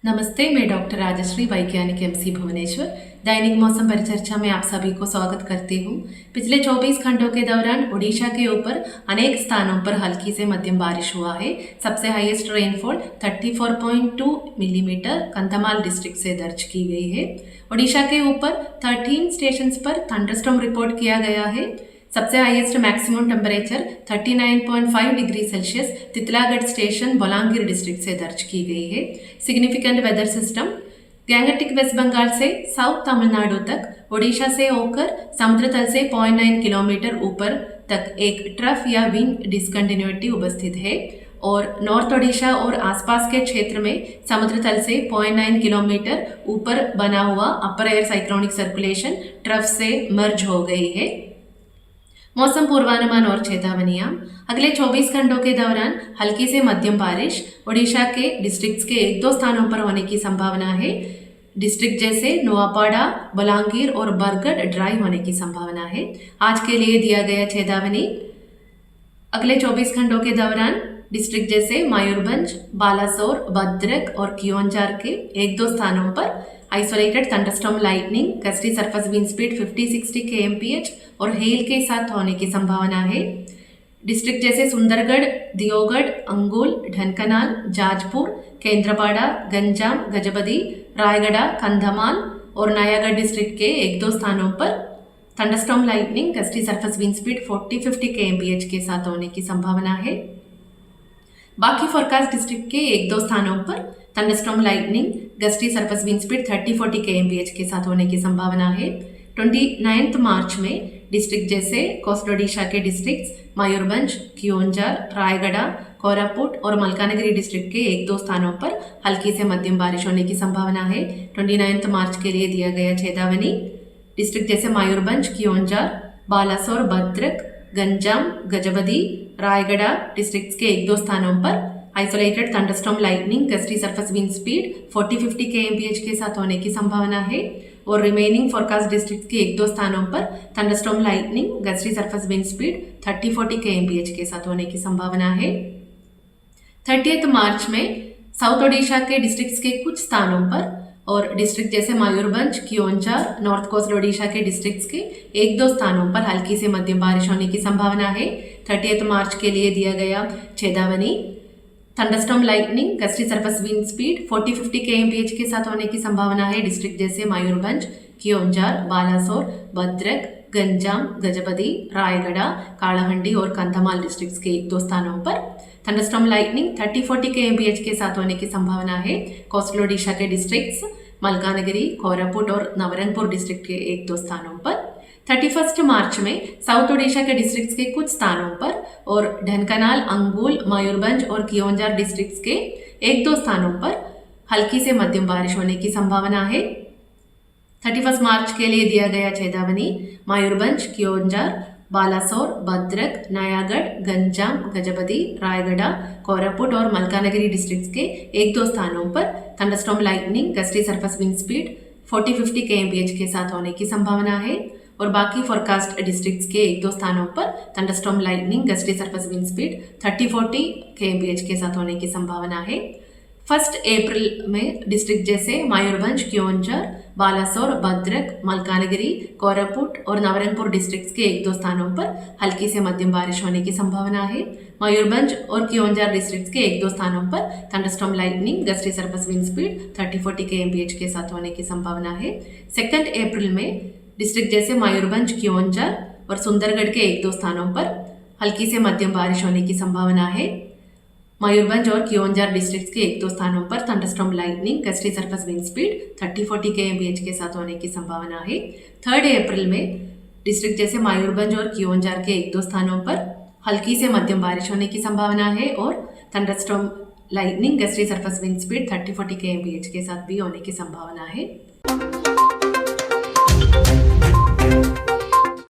नमस्ते, मैं डॉक्टर राजश्री, वैज्ञानिक एमसी भुवनेश्वर। दैनिक मौसम परिचर्चा में आप सभी को स्वागत करती हूँ। पिछले 24 घंटों के दौरान ओडिशा के ऊपर अनेक स्थानों पर हल्की से मध्यम बारिश हुआ है। सबसे highest rainfall 34.2 millimetre Kandhamal district से दर्ज की गई है। ओडिशा के ऊपर 13 स्टेशंस पर थंडरस्टॉर्म रिपोर्ट किया गया है। सबसे highest maximum temperature 39.5 degree Celsius Titlagarh station Balangir district से दर्ज की गई है। Significant weather system Gangetic West Bengal से साउथ तमिलनाडु तक, ओडिशा से होकर समुद्र तल से 0.9 किलोमीटर ऊपर तक एक ट्रफ या विंग डिसकंटिन्यूटी उपस्थित है और नॉर्थ ओडिशा और आसपास के क्षेत्र में समुद्र तल से 0.9 किलोमीटर ऊपर बना हुआ अपर एयर साइक्लोनिक सर्कुलेशन ट्रफ से मर्ज हो गई है। मौसम पूर्वानुमान और चेतावनियां। अगले 24 घंटों के दौरान हल्की से मध्यम बारिश ओडिशा के डिस्ट्रिक्ट्स के 1-2 स्थानों पर होने की संभावना है। डिस्ट्रिक्ट जैसे नोआपाड़ा, बलांगीर और बरगढ़ ड्राई होने की संभावना है। आज के लिए दिया गया चेतावनी, अगले 24 घंटों के दौरान डिस्ट्रिक्ट जैसे मयूरभंज, बालासोर, भद्रक और कियोंझार के 1-2 स्थानों पर isolated thunderstorm lightning, gusty surface wind speed 50-60 kmph और हेल के साथ होने की संभावना है। डिस्ट्रिक्ट जैसे सुंदरगढ़, दियोगढ़, अंगुल, ढनकनाल, जाजपुर, केंद्रपाड़ा, गंजाम, गजपति, रायगढ़, कंधमाल और नयागढ़ डिस्ट्रिक्ट के 1-2 स्थानों पर thunderstorm lightning, gusty surface wind speed 40-50 kmph के साथ होने की संभावना है। बाकी फोरकास्ट डिस्ट्रिक्ट के 1-2 स्थानों पर thunderstorm lightning, gusty surface wind speed 30-40 kmph के साथ होने की संभावना है। 29 मार्च में डिस्ट्रिक्ट जैसे कोस्ट ओडिशा के डिस्ट्रिक्ट्स मयूरभंज, कियोंझार, रायगढ़, कोरापुट और मलकानगिरी डिस्ट्रिक्ट के 1-2 स्थानों पर हल्की से मध्यम बारिश होने की संभावना है। 29 मार्च के लिए दिया गया चेतावनी, डिस्ट्रिक्ट जैसे मयूरभंज, कियोंझार, बालासोर, भद्रक, गंजाम, गजपति, रायगढ़ डिस्ट्रिक्ट्स के 1-2 स्थानों पर isolated thunderstorm lightning, gusty surface wind speed 40-50 kmph के साथ होने की संभावना है और रिमेनिंग फोरकास्ट डिस्ट्रिक्ट के 1-2 स्थानों पर thunderstorm lightning, gusty surface wind speed 30-40 kmph के साथ होने की संभावना है। 30 मार्च में साउथ ओडिशा के डिस्ट्रिक्ट्स के कुछ स्थानों पर और डिस्ट्रिक्ट जैसे मयूरभंज, कियोंझार, नॉर्थ कोस्ट ओडिशा के डिस्ट्रिक्ट्स के 1-2 स्थानों पर हल्की से मध्यम बारिश होने की संभावना है। 30 मार्च के लिए दिया गया चेतावनी, thunderstorm lightning, gusty surface wind speed 40-50 kmph के साथ होने की संभावना है। डिस्ट्रिक्ट जैसे मयूरभंज, कियोंझार, बालासोर, भद्रक, गंजाम, गजपति, रायगढ़, कालाहंडी और कंधमाल डिस्ट्रिक्ट्स के 1-2 स्थानों पर थंडरस्टॉर्म लाइटनिंग 30-40 kmph के साथ होने की संभावना है। कोस्टल ओडिशा के डिस्ट्रिक्ट्स मलकानगिरी, कोरापुट और नवरंगपुर डिस्ट्रिक्ट के 1-2 स्थानों पर। 31 मार्च में साउथ ओडिशा के डिस्ट्रिक्ट्स के कुछ स्थानों पर और ढनकनाल, अंगुल, मयूरभंज और कियोंझार डिस्ट्रिक्ट्स के 1-2 स्थानों पर हल्की से मध्यम बारिश होने की संभावना है। 31 मार्च के लिए दिया गया चेतावनी, मयूरभंज, कियोंझार, बालासोर, भद्रक, नयागढ़, गंजाम, गजपति, रायगढ़, कोरापुट और मलकानगिरी डिस्ट्रिक्ट्स के 1-2 स्थानों पर thunderstorm lightning, gusty surface wind speed 40-50 kmph के साथ होने की संभावना है और बाकी फोरकास्ट डिस्ट्रिक्ट्स के 1-2 स्थानों पर thunderstorm lightning, gusty surface wind speed 30-40 kmph के साथ होने की संभावना है। 1 अप्रैल में डिस्ट्रिक्ट जैसे मयूरभंज, कियोंझार, बालासोर, भद्रक, मलकानगिरी, कोरापुट और नवरंगपुर डिस्ट्रिक्ट्स के 1-2 स्थानों पर हल्की से मध्यम बारिश होने की संभावना है। मयूरभंज और कियोंझार डिस्ट्रिक्ट्स के 1-2 स्थानों पर thunderstorm lightning, gusty surface wind speed 30-40 kmph के साथ होने की संभावना है। 2 अप्रैल में डिस्ट्रिक्ट जैसे मयूरभंज, कियोंझार और सुंदरगढ़ के 1-2 स्थानों पर हल्की से मध्यम बारिश होने की संभावना है। मयूरभंज और कियोंझार डिस्ट्रिक्ट्स के 1-2 स्थानों पर thunderstorm lightning, gusty surface wind speed 30-40 kmph के साथ होने की संभावना है। 3 अप्रैल में डिस्ट्रिक्ट जैसे मयूरभंज और कियोंझार के 1-2 स्थानों पर हल्की से मध्यम बारिश होने की संभावना है और thunderstorm lightning, gusty surface wind speed 30-40 kmph के साथ भी होने की संभावना है।